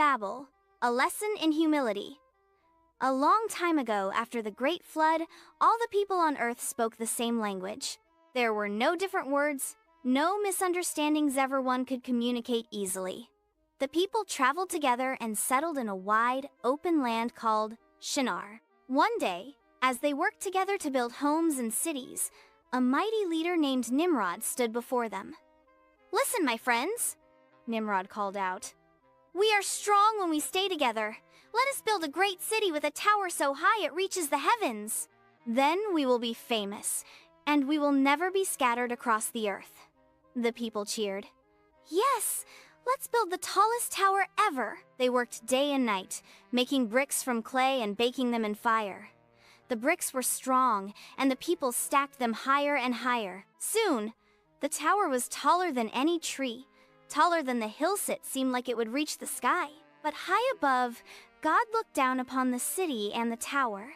Babel, a lesson in humility. A long time ago, after the Great Flood, all the people on Earth spoke the same language. There were no different words, no misunderstandings. Everyone could communicate easily. The people traveled together and settled in a wide, open land called Shinar. One day, as they worked together to build homes and cities, a mighty leader named Nimrod stood before them. "Listen, my friends," Nimrod called out. "We are strong when we stay together. Let us build a great city with a tower so high it reaches the heavens. Then we will be famous, and we will never be scattered across the earth." The people cheered. "Yes, let's build the tallest tower ever." They worked day and night, making bricks from clay and baking them in fire. The bricks were strong, and the people stacked them higher and higher. Soon, the tower was taller than any tree. Taller than the hills. It seemed like it would reach the sky. But high above, God looked down upon the city and the tower.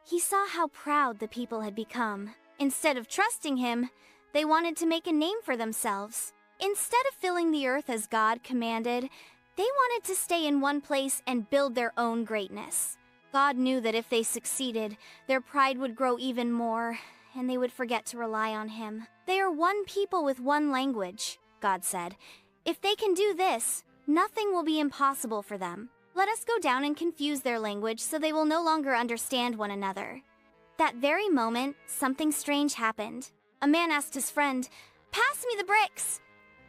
He saw how proud the people had become. Instead of trusting him, they wanted to make a name for themselves. Instead of filling the earth as God commanded, they wanted to stay in one place and build their own greatness. God knew that if they succeeded, their pride would grow even more, and they would forget to rely on him. "They are one people with one language," God said. "If they can do this, nothing will be impossible for them. Let us go down and confuse their language so they will no longer understand one another." That very moment, something strange happened. A man asked his friend, "Pass me the bricks!"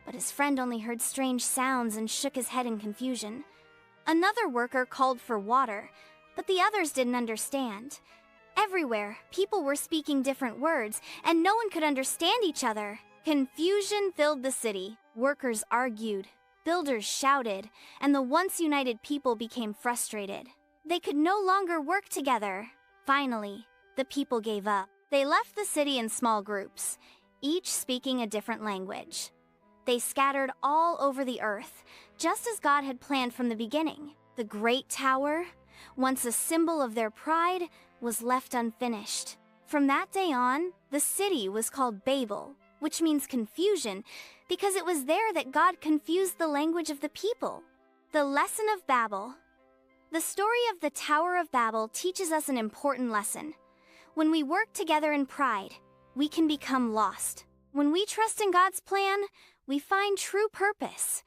But his friend only heard strange sounds and shook his head in confusion. Another worker called for water, but the others didn't understand. Everywhere, people were speaking different words, and no one could understand each other. Confusion filled the city. Workers argued, builders shouted, and the once united people became frustrated. They could no longer work together. Finally, the people gave up. They left the city in small groups, each speaking a different language. They scattered all over the earth, just as God had planned from the beginning. The great tower, once a symbol of their pride, was left unfinished. From that day on, the city was called Babel, which means confusion, because it was there that God confused the language of the people. The lesson of Babel. The story of the Tower of Babel teaches us an important lesson. When we work together in pride, we can become lost. When we trust in God's plan, we find true purpose.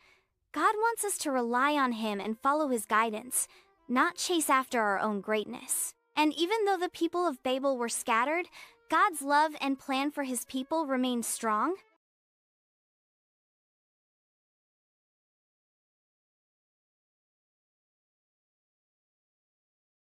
God wants us to rely on him and follow his guidance, not chase after our own greatness. And even though the people of Babel were scattered, God's love and plan for his people remained strong.